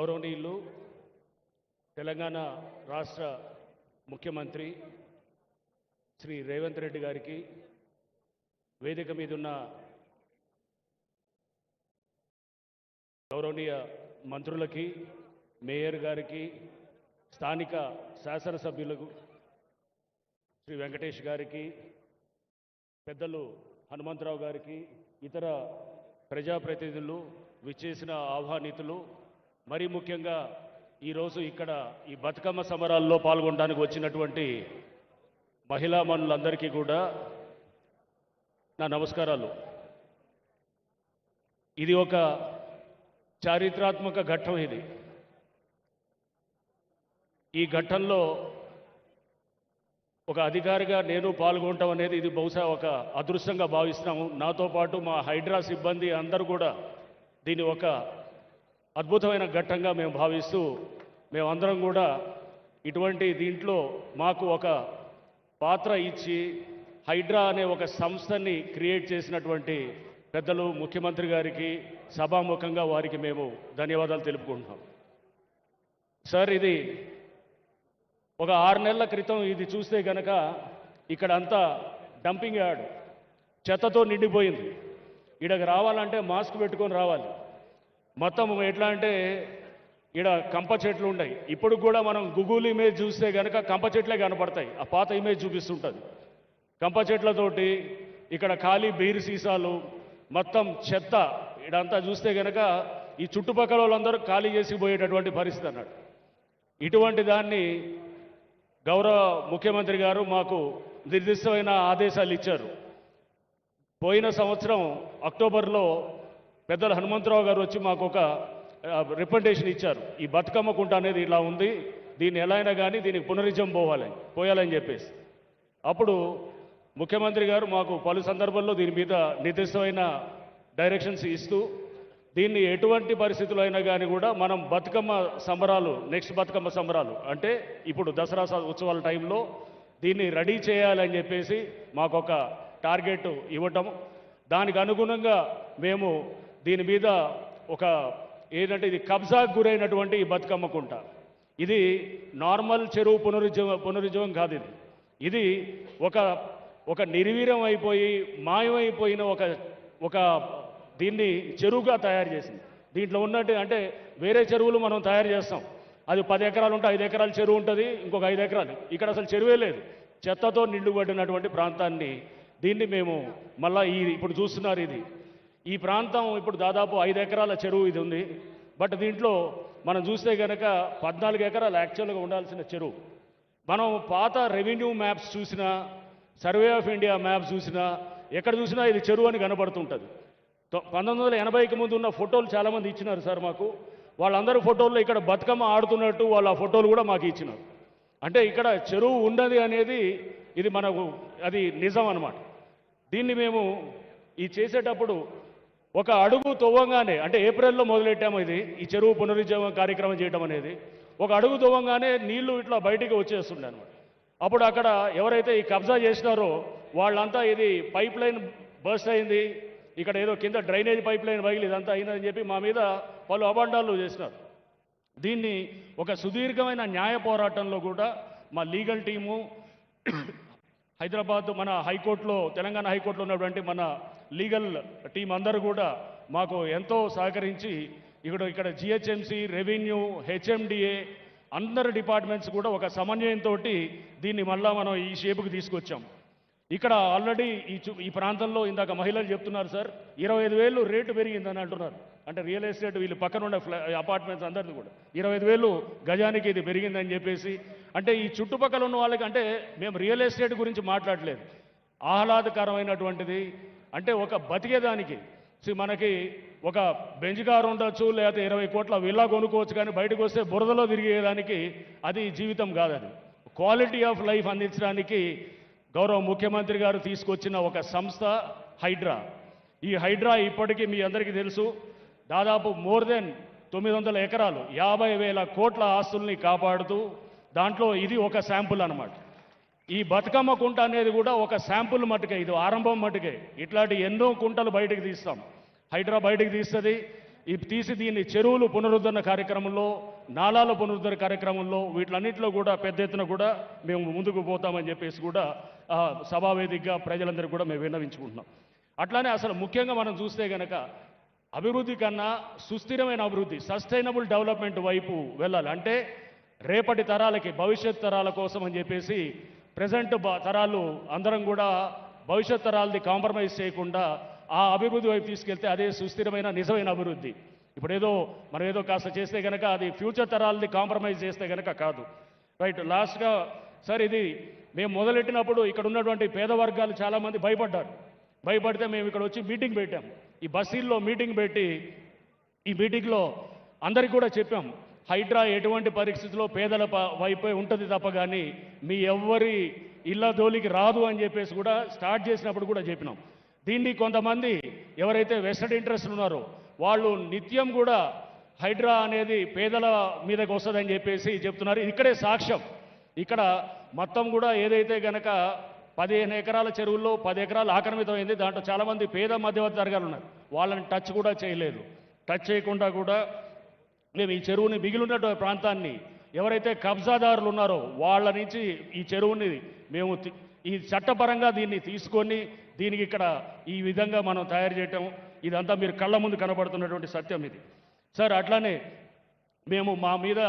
గౌరవనీయులు తెలంగాణ రాష్ట్ర ముఖ్యమంత్రి శ్రీ రేవంత్ రెడ్డి గారికి, వేదిక మీద ఉన్న గౌరవనీయ మంత్రులకి, మేయర్ గారికి, స్థానిక శాసనసభ్యులకు శ్రీ వెంకటేష్ గారికి, పెద్దలు హనుమంతరావు గారికి, ఇతర ప్రజాప్రతినిధులు, విచ్చేసిన ఆహ్వానితులు, మరీ ముఖ్యంగా ఈరోజు ఇక్కడ ఈ బతుకమ్మ సమరాల్లో పాల్గొనడానికి వచ్చినటువంటి మహిళా మనులందరికీ కూడా నా నమస్కారాలు. ఇది ఒక చారిత్రాత్మక ఘట్టం. ఈ ఘట్టంలో ఒక అధికారిగా నేను పాల్గొనటం అనేది ఇది బహుశా ఒక అదృష్టంగా భావిస్తున్నాము. నాతో పాటు మా హైడ్రా సిబ్బంది అందరూ కూడా దీన్ని ఒక అద్భుతమైన ఘట్టంగా మేము భావిస్తూ మేమందరం కూడా ఇటువంటి దీంట్లో మాకు ఒక పాత్ర ఇచ్చి హైడ్రా అనే ఒక సంస్థని క్రియేట్ చేసినటువంటి పెద్దలు ముఖ్యమంత్రి గారికి సభాముఖంగా వారికి మేము ధన్యవాదాలు తెలుపుకుంటున్నాం. సార్, ఇది ఒక 6 నెలల క్రితం ఇది చూస్తే కనుక ఇక్కడ అంతా డంపింగ్ యార్డ్ చెత్తతో నిండిపోయింది. ఇక్కడికి రావాలంటే మాస్క్ పెట్టుకొని రావాలి. మొత్తం ఎట్లా అంటే ఇక్కడ కంప చెట్లు ఉన్నాయి. ఇప్పుడు కూడా మనం గూగుల్ ఇమేజ్ చూస్తే కనుక కంప చెట్లే కనపడతాయి. ఆ పాత ఇమేజ్ చూపిస్తుంటుంది. కంప చెట్లతోటి ఇక్కడ ఖాళీ బీరు సీసాలు, మొత్తం చెత్త ఇదంతా చూస్తే కనుక ఈ చుట్టుపక్కల వాళ్ళందరూ ఖాళీ చేసి పోయేటటువంటి పరిస్థితి అన్నాడు. ఇటువంటి దాన్ని గౌరవ ముఖ్యమంత్రి గారు మాకు నిర్దిష్టమైన ఆదేశాలు ఇచ్చారు. పోయిన సంవత్సరం అక్టోబర్లో పెద్దలు హనుమంతరావు గారు వచ్చి మాకు ఒక రిప్రజెంటేషన్ ఇచ్చారు. ఈ బతుకమ్మ కుంట అనేది ఇలా ఉంది, దీన్ని ఎలా అయినా కానీ దీనికి పునరుజ్జీవం పోయాలని చెప్పేసి. అప్పుడు ముఖ్యమంత్రి గారు మాకు పలు సందర్భాల్లో దీని మీద నిర్దిష్టమైన డైరెక్షన్స్ ఇస్తూ దీన్ని ఎటువంటి పరిస్థితులు అయినా కానీ కూడా మనం బతుకమ్మ సంబరాలు, నెక్స్ట్ బతుకమ్మ సంబరాలు అంటే ఇప్పుడు దసరా ఉత్సవాల టైంలో దీన్ని రెడీ చేయాలని చెప్పేసి మాకు ఒక టార్గెట్ ఇవ్వటం, దానికి అనుగుణంగా మేము దీని మీద ఒక ఏంటంటే ఇది కబ్జాకు గురైనటువంటి ఈ బతుకమ్మ కుంట. ఇది నార్మల్ చెరువు పునరుజ్జీవం కాదు. ఇది ఒక నిర్వీర్యం అయిపోయి మాయమైపోయిన ఒక దీన్ని చెరువుగా తయారు చేసింది. దీంట్లో ఉన్నట్టు అంటే వేరే చెరువులు మనం తయారు చేస్తాం, అది 10 ఎకరాలు ఉంటే 5 ఎకరాల చెరువు ఉంటుంది, ఇంకొక 5 ఎకరాలు. ఇక్కడ అసలు చెరువే లేదు, చెత్తతో నిండుబడినటువంటి ప్రాంతాన్ని దీన్ని మేము మళ్ళీ ఇప్పుడు చూస్తున్నారు. ఈ ప్రాంతం ఇప్పుడు దాదాపు 5 ఎకరాల చెరువు ఇది ఉంది. బట్ దీంట్లో మనం చూస్తే కనుక 14 ఎకరాలు యాక్చువల్గా ఉండాల్సిన చెరువు. మనం పాత రెవెన్యూ మ్యాప్స్ చూసినా, సర్వే ఆఫ్ ఇండియా మ్యాప్స్ చూసినా, ఎక్కడ చూసినా ఇది చెరువు అని కనబడుతుంటుంది. 1980కి ముందు ఉన్న ఫోటోలు చాలామంది ఇచ్చినారు సార్ మాకు. వాళ్ళందరూ ఫోటోల్లో ఇక్కడ బతుకమ్మ ఆడుతున్నట్టు వాళ్ళ ఫోటోలు కూడా మాకు ఇచ్చినారు. అంటే ఇక్కడ చెరువు ఉన్నది అనేది ఇది మనకు అది నిజం అన్నమాట. దీన్ని మేము ఈ చేసేటప్పుడు ఒక అడుగు తవ్వంగానే, అంటే ఏప్రిల్లో మొదలెట్టాము ఈ చెరువు పునరుజ్జీవం కార్యక్రమం చేయడం అనేది. ఒక అడుగు తవ్వంగానే నీళ్లు ఇట్లా బయటికి వచ్చేస్తుండే అనమాట. అప్పుడు అక్కడ ఎవరైతే ఈ కబ్జా చేసినారో వాళ్ళంతా ఇది పైప్ లైన్ బర్స్ట్ అయింది, ఇక్కడ ఏదో కింద డ్రైనేజ్ పైప్ లైన్ పగిలి ఇదంతా అయిందని చెప్పి మా మీద పలు అబాండాలు చేసినారు. దీన్ని ఒక సుదీర్ఘమైన న్యాయ పోరాటంలో కూడా మా లీగల్ టీము హైదరాబాద్ మన హైకోర్టులో, తెలంగాణ హైకోర్టులో ఉన్నటువంటి మన లీగల్ టీం అందరూ కూడా మాకు ఎంతో సహకరించి ఇక్కడ జిహెచ్ఎంసీ, రెవెన్యూ, హెచ్ఎండిఏ అందరు డిపార్ట్మెంట్స్ కూడా ఒక సమన్వయంతో దీన్ని మళ్ళా మనం ఈ షేపుకి తీసుకొచ్చాం. ఇక్కడ ఆల్రెడీ ఈ ప్రాంతంలో ఇందాక మహిళలు చెప్తున్నారు సార్, 25,000 రేటు పెరిగిందని అంటున్నారు. అంటే రియల్ ఎస్టేట్ వీళ్ళు పక్కన ఉండే అపార్ట్మెంట్స్ అందరిది కూడా 25,000 గజానికి ఇది పెరిగిందని చెప్పేసి. అంటే ఈ చుట్టుపక్కల ఉన్న వాళ్ళకి, అంటే మేము రియల్ ఎస్టేట్ గురించి మాట్లాడలేదు, ఆహ్లాదకరమైనటువంటిది. అంటే ఒక బతికేదానికి మనకి ఒక బెంచ్ కారు ఉండొచ్చు, లేకపోతే 20 కోట్ల విల్లా కొనుక్కోవచ్చు, కానీ బయటకు వస్తే బురదలో తిరిగేదానికి అది జీవితం కాదు. అది క్వాలిటీ ఆఫ్ లైఫ్ అందించడానికి గౌరవ ముఖ్యమంత్రి గారు తీసుకొచ్చిన ఒక సంస్థ హైడ్రా. ఈ హైడ్రా ఇప్పటికీ మీ అందరికీ తెలుసు, దాదాపు మోర్ దెన్ 900 ఎకరాలు 50,000 కోట్ల ఆస్తుల్ని కాపాడుతూ, దాంట్లో ఇది ఒక శాంపుల్ అన్నమాట. ఈ బతుకమ్మ కుంట అనేది కూడా ఒక శాంపుల్ మట్టుకే, ఇది ఆరంభం మట్టుకే. ఇట్లాంటి ఎన్నో కుంటలు బయటకు తీస్తాం, హైడ్రా బయటకు తీస్తుంది. తీసి దీన్ని చెరువులు పునరుద్ధరణ కార్యక్రమంలో, నాలాల పునరుద్ధరణ కార్యక్రమంలో వీటిలన్నింటిలో కూడా పెద్ద ఎత్తున కూడా మేము ముందుకు పోతామని చెప్పేసి కూడా సభావేదికగా ప్రజలందరికీ కూడా మేము విన్నవించుకుంటున్నాం. అట్లానే అసలు ముఖ్యంగా మనం చూస్తే కనుక అభివృద్ధి కన్నా సుస్థిరమైన అభివృద్ధి, సస్టైనబుల్ డెవలప్మెంట్ వైపు వెళ్ళాలి. అంటే రేపటి తరాలకి, భవిష్యత్ తరాల కోసం అని చెప్పేసి ప్రజెంట్ తరాలు అందరం కూడా భవిష్యత్ తరాలది కాంప్రమైజ్ చేయకుండా ఆ అభివృద్ధి వైపు తీసుకెళ్తే అదే సుస్థిరమైన నిజమైన అభివృద్ధి. ఇప్పుడు మనం ఏదో కాస్త చేస్తే కనుక అది ఫ్యూచర్ తరాలది కాంప్రమైజ్ చేస్తే కనుక కాదు. రైట్. లాస్ట్గా సార్, ఇది మేము మొదలెట్టినప్పుడు ఇక్కడ ఉన్నటువంటి పేద వర్గాలు చాలామంది భయపడితే మేము ఇక్కడ వచ్చి మీటింగ్ పెట్టాం. ఈ బస్సీల్లో మీటింగ్ పెట్టి ఈ మీటింగ్లో అందరికీ కూడా చెప్పాం, హైడ్రా ఎటువంటి పరిస్థితుల్లో పేదల వైపే ఉంటుంది తప్ప కానీ మీ ఎవ్వరి ఇళ్ళ జోలికి రాదు అని చెప్పేసి కూడా స్టార్ట్ చేసినప్పుడు కూడా చెప్పినాం. దీన్ని కొంతమంది ఎవరైతే వెస్టెడ్ ఇంట్రెస్ట్ ఉన్నారో వాళ్ళు నిత్యం కూడా హైడ్రా అనేది పేదల మీదకి వస్తుందని చెప్పేసి చెప్తున్నారు. ఇక్కడే సాక్ష్యం. ఇక్కడ మొత్తం కూడా ఏదైతే గనక 15 ఎకరాల చెరువుల్లో 10 ఎకరాలు ఆక్రమితమైంది. దాంట్లో చాలామంది పేద మధ్యవర్తి వర్గాలు ఉన్నారు. వాళ్ళని టచ్ కూడా చేయలేదు. టచ్ చేయకుండా కూడా మేము ఈ చెరువుని, మిగిలినటువంటి ప్రాంతాన్ని ఎవరైతే కబ్జాదారులు ఉన్నారో వాళ్ళ నుంచి ఈ చెరువుని మేము ఈ చట్టపరంగా దీన్ని తీసుకొని దీనికి ఇక్కడ ఈ విధంగా మనం తయారు చేయటం, ఇదంతా మీరు కళ్ళ ముందు కనబడుతున్నటువంటి సత్యం ఇది. సార్, అట్లానే మేము మా మీద